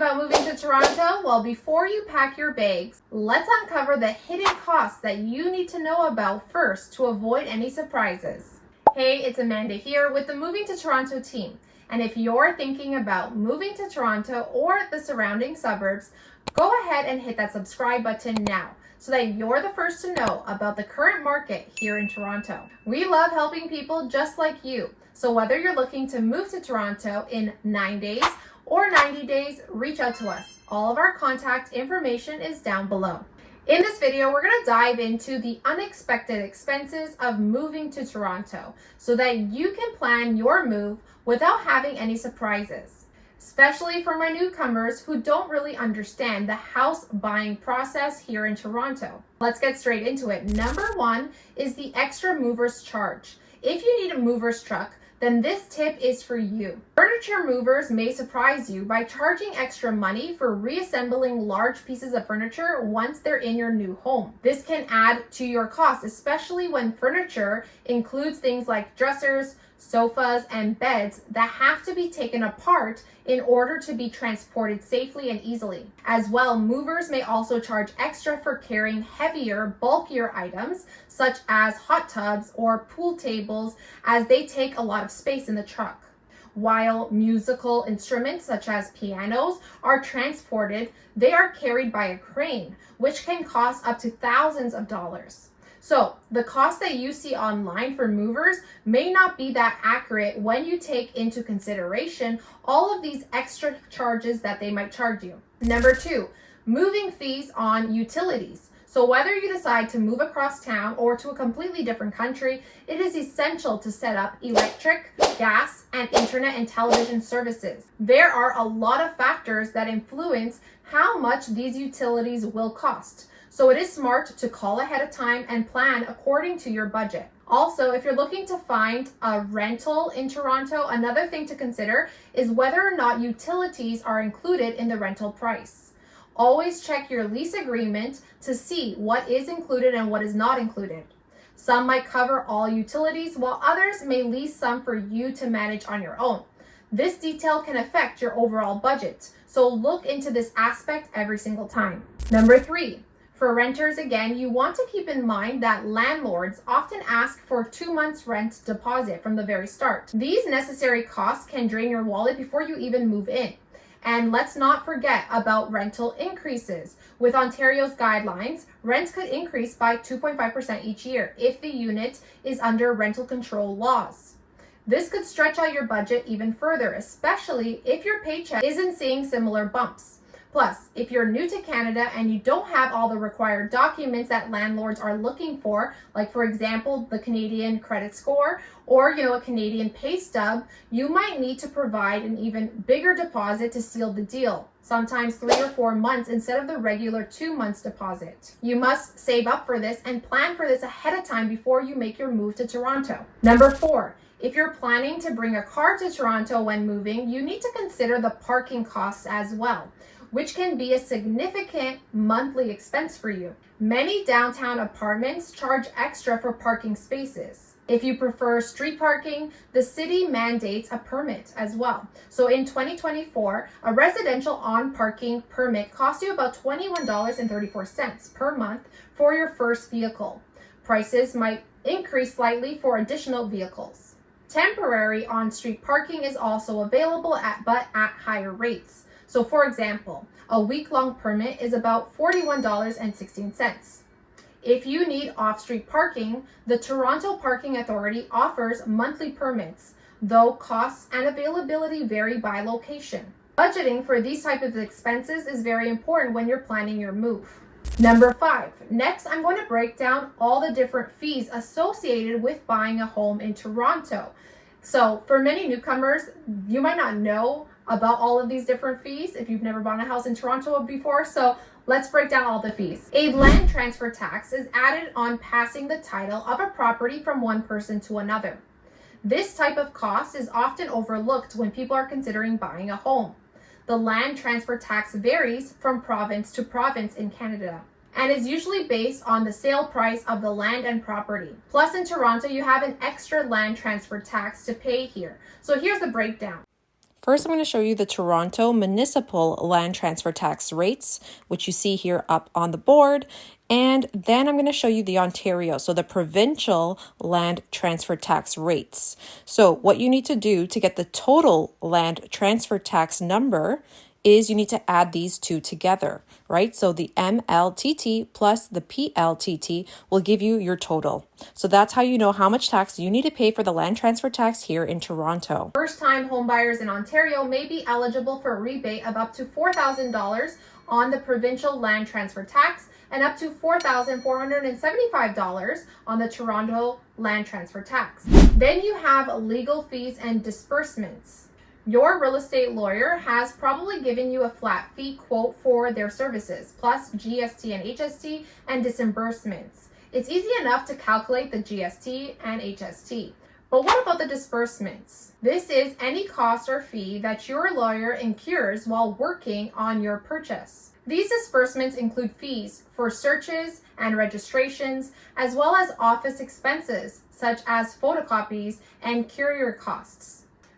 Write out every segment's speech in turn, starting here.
about moving to Toronto? Well, before you pack your bags, let's uncover the hidden costs that you need to know about first to avoid any surprises. Hey, it's Amanda here with the Moving to Toronto team. And if you're thinking about moving to Toronto or the surrounding suburbs, go ahead and hit that subscribe button now so that you're the first to know about the current market here in Toronto. We love helping people just like you. So whether you're looking to move to Toronto in 9 days or 90 days, reach out to us. All of our contact information is down below. In this video, we're going to dive into the unexpected expenses of moving to Toronto so that you can plan your move without having any surprises, especially for my newcomers who don't really understand the house buying process here in Toronto. Let's get straight into it. Number one is the extra mover's charge. If you need a mover's truck, then this tip is for you. Furniture movers may surprise you by charging extra money for reassembling large pieces of furniture once they're in your new home. This can add to your cost, especially when furniture includes things like dressers, sofas, and beds that have to be taken apart in order to be transported safely and easily. As well, movers may also charge extra for carrying heavier, bulkier items such as hot tubs or pool tables, as they take a lot of space in the truck. While musical instruments such as pianos are transported, they are carried by a crane, which can cost up to thousands of dollars. So the cost that you see online for movers may not be that accurate when you take into consideration all of these extra charges that they might charge you. Number two, moving fees on utilities. So whether you decide to move across town or to a completely different country, it is essential to set up electric, gas, and internet and television services. There are a lot of factors that influence how much these utilities will cost. So it is smart to call ahead of time and plan according to your budget. Also, if you're looking to find a rental in Toronto, another thing to consider is whether or not utilities are included in the rental price. Always check your lease agreement to see what is included and what is not included. Some might cover all utilities, while others may lease some for you to manage on your own. This detail can affect your overall budget, so look into this aspect every single time. Number three, for renters, again, you want to keep in mind that landlords often ask for 2 months rent deposit from the very start. These necessary costs can drain your wallet before you even move in. And let's not forget about rental increases. With Ontario's guidelines, rents could increase by 2.5% each year if the unit is under rental control laws. This could stretch out your budget even further, especially if your paycheck isn't seeing similar bumps. Plus, if you're new to Canada and you don't have all the required documents that landlords are looking for, like for example, the Canadian credit score or a Canadian pay stub, you might need to provide an even bigger deposit to seal the deal, sometimes 3 or 4 months instead of the regular 2 months deposit. You must save up for this and plan for this ahead of time before you make your move to Toronto. Number four, if you're planning to bring a car to Toronto when moving, you need to consider the parking costs as well, which can be a significant monthly expense for you. Many downtown apartments charge extra for parking spaces. If you prefer street parking, the city mandates a permit as well. So in 2024, a residential on-parking permit costs you about $21.34 per month for your first vehicle. Prices might increase slightly for additional vehicles. Temporary on-street parking is also available but at higher rates. So for example, a week-long permit is about $41.16. If you need off-street parking, the Toronto Parking Authority offers monthly permits, though costs and availability vary by location. Budgeting for these types of expenses is very important when you're planning your move. Number five, next I'm going to break down all the different fees associated with buying a home in Toronto. So for many newcomers, you might not know about all of these different fees if you've never bought a house in Toronto before. So let's break down all the fees. A land transfer tax is added on passing the title of a property from one person to another. This type of cost is often overlooked when people are considering buying a home. The land transfer tax varies from province to province in Canada and is usually based on the sale price of the land and property. Plus in Toronto, you have an extra land transfer tax to pay here. So here's the breakdown. First, I'm going to show you the Toronto municipal land transfer tax rates, which you see here up on the board. And then I'm going to show you the Ontario, so the provincial land transfer tax rates. So what you need to do to get the total land transfer tax number is you need to add these two together, right? So the MLTT plus the PLTT will give you your total. So that's how you know how much tax you need to pay for the land transfer tax here in Toronto. First-time homebuyers in Ontario may be eligible for a rebate of up to $4,000 on the provincial land transfer tax and up to $4,475 on the Toronto land transfer tax. Then you have legal fees and disbursements. Your real estate lawyer has probably given you a flat fee quote for their services, plus GST and HST and disbursements. It's easy enough to calculate the GST and HST. But what about the disbursements? This is any cost or fee that your lawyer incurs while working on your purchase. These disbursements include fees for searches and registrations, as well as office expenses, such as photocopies and courier costs.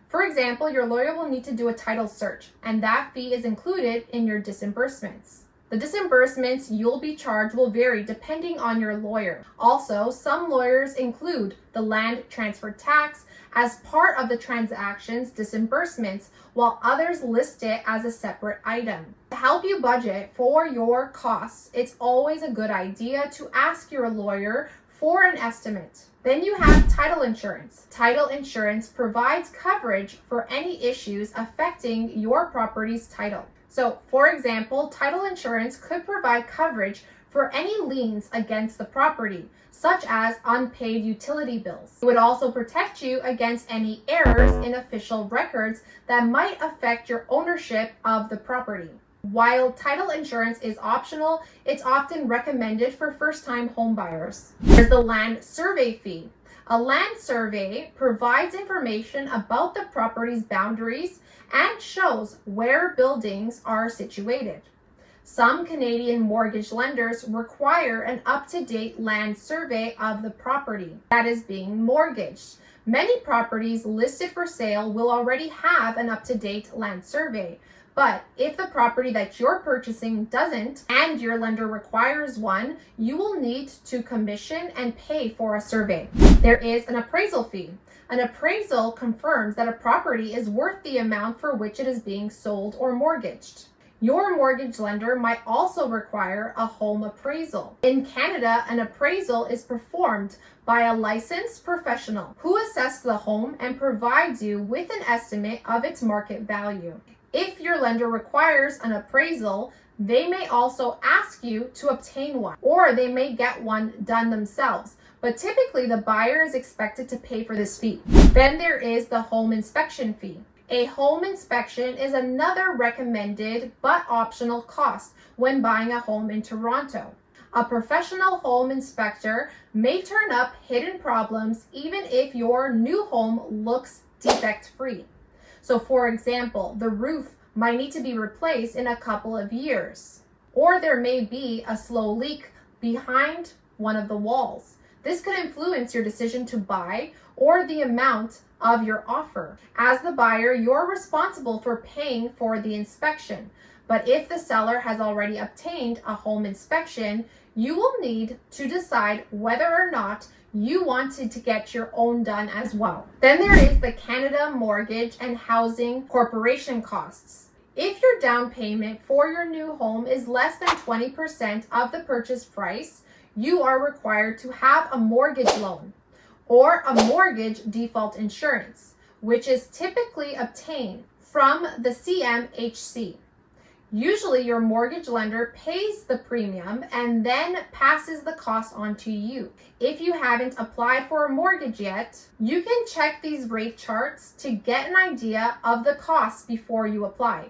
For example, your lawyer will need to do a title search, and that fee is included in your disbursements. The disbursements you'll be charged will vary depending on your lawyer. Also, some lawyers include the land transfer tax as part of the transaction's disbursements, while others list it as a separate item. To help you budget for your costs, it's always a good idea to ask your lawyer for an estimate. Then you have title insurance. Title insurance provides coverage for any issues affecting your property's title. So, for example, title insurance could provide coverage for any liens against the property, such as unpaid utility bills. It would also protect you against any errors in official records that might affect your ownership of the property. While title insurance is optional, it's often recommended for first-time homebuyers. There's the land survey fee. A land survey provides information about the property's boundaries and shows where buildings are situated. Some Canadian mortgage lenders require an up-to-date land survey of the property that is being mortgaged. Many properties listed for sale will already have an up-to-date land survey. But if the property that you're purchasing doesn't and your lender requires one, you will need to commission and pay for a survey. There is an appraisal fee. An appraisal confirms that a property is worth the amount for which it is being sold or mortgaged. Your mortgage lender might also require a home appraisal. In Canada, an appraisal is performed by a licensed professional who assesses the home and provides you with an estimate of its market value. If your lender requires an appraisal, they may also ask you to obtain one, or they may get one done themselves. But typically, the buyer is expected to pay for this fee. Then there is the home inspection fee. A home inspection is another recommended but optional cost when buying a home in Toronto. A professional home inspector may turn up hidden problems even if your new home looks defect-free. So for example, the roof might need to be replaced in a couple of years, or there may be a slow leak behind one of the walls. This could influence your decision to buy or the amount of your offer. As the buyer, you're responsible for paying for the inspection. But if the seller has already obtained a home inspection, you will need to decide whether or not you wanted to get your own done as well. Then there is the Canada Mortgage and Housing Corporation costs. If your down payment for your new home is less than 20% of the purchase price, you are required to have a mortgage loan or a mortgage default insurance, which is typically obtained from the CMHC. Usually your mortgage lender pays the premium and then passes the cost on to you. If you haven't applied for a mortgage yet, you can check these rate charts to get an idea of the costs before you apply.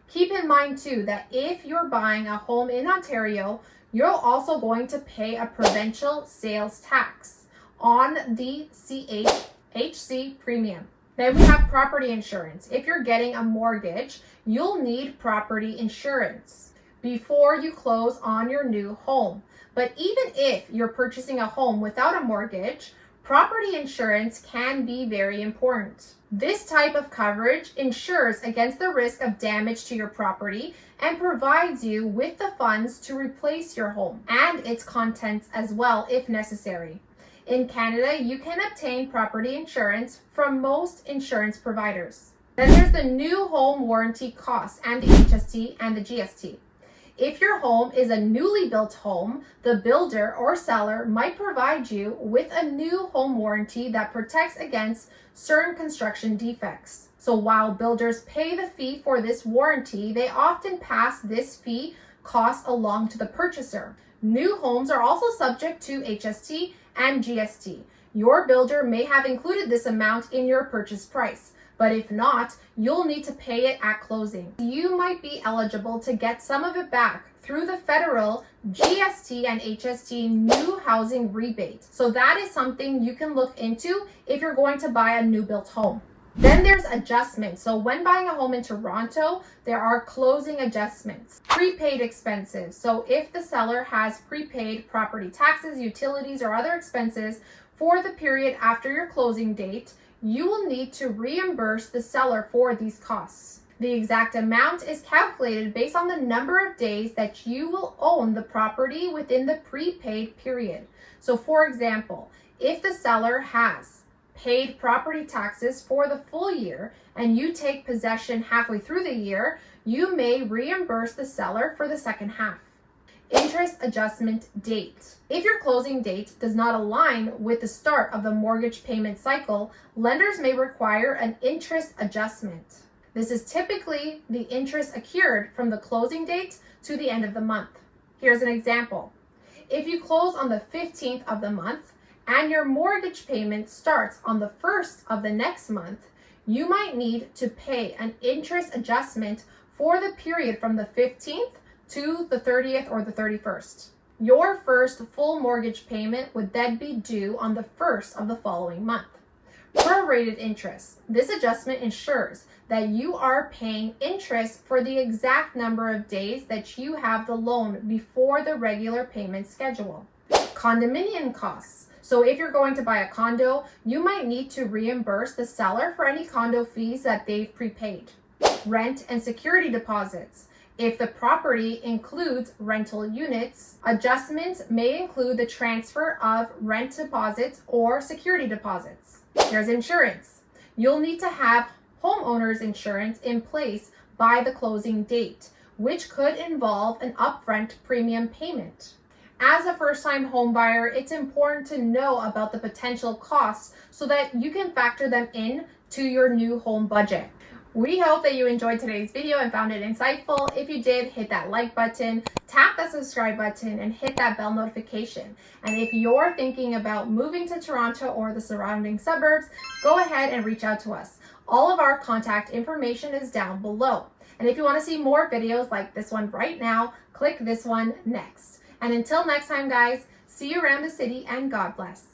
Keep in mind too that if you're buying a home in Ontario, you're also going to pay a provincial sales tax on the CMHC premium. Then we have property insurance. If you're getting a mortgage, you'll need property insurance before you close on your new home. But even if you're purchasing a home without a mortgage, Property insurance can be very important. This type of coverage insures against the risk of damage to your property and provides you with the funds to replace your home and its contents as well if necessary. In Canada, you can obtain property insurance from most insurance providers. Then there's the new home warranty costs and the HST and the GST. If your home is a newly built home, the builder or seller might provide you with a new home warranty that protects against certain construction defects. So while builders pay the fee for this warranty, they often pass this fee cost along to the purchaser. New homes are also subject to HST and GST. Your builder may have included this amount in your purchase price, but if not, you'll need to pay it at closing. You might be eligible to get some of it back through the federal GST and HST new housing rebate. So that is something you can look into if you're going to buy a new built home. Then there's adjustments. So when buying a home in Toronto, there are closing adjustments, prepaid expenses. So if the seller has prepaid property taxes, utilities, or other expenses for the period after your closing date, you will need to reimburse the seller for these costs. The exact amount is calculated based on the number of days that you will own the property within the prepaid period. So for example, if the seller has paid property taxes for the full year and you take possession halfway through the year, you may reimburse the seller for the second half. Interest adjustment date. If your closing date does not align with the start of the mortgage payment cycle, lenders may require an interest adjustment. This is typically the interest accrued from the closing date to the end of the month. Here's an example. If you close on the 15th of the month and your mortgage payment starts on the 1st of the next month, you might need to pay an interest adjustment for the period from the 15th to the 30th or the 31st. Your first full mortgage payment would then be due on the 1st of the following month. Prorated interest. This adjustment ensures that you are paying interest for the exact number of days that you have the loan before the regular payment schedule. Condominium costs. So if you're going to buy a condo, you might need to reimburse the seller for any condo fees that they've prepaid. Rent and security deposits. If the property includes rental units, adjustments may include the transfer of rent deposits or security deposits. There's insurance. You'll need to have homeowners insurance in place by the closing date, which could involve an upfront premium payment. As a first-time home buyer, it's important to know about the potential costs so that you can factor them in to your new home budget. We hope that you enjoyed today's video and found it insightful. If you did, hit that like button, tap that subscribe button, and hit that bell notification. And if you're thinking about moving to Toronto or the surrounding suburbs, go ahead and reach out to us. All of our contact information is down below. And if you want to see more videos like this one right now, click this one next. And until next time, guys, see you around the city and God bless.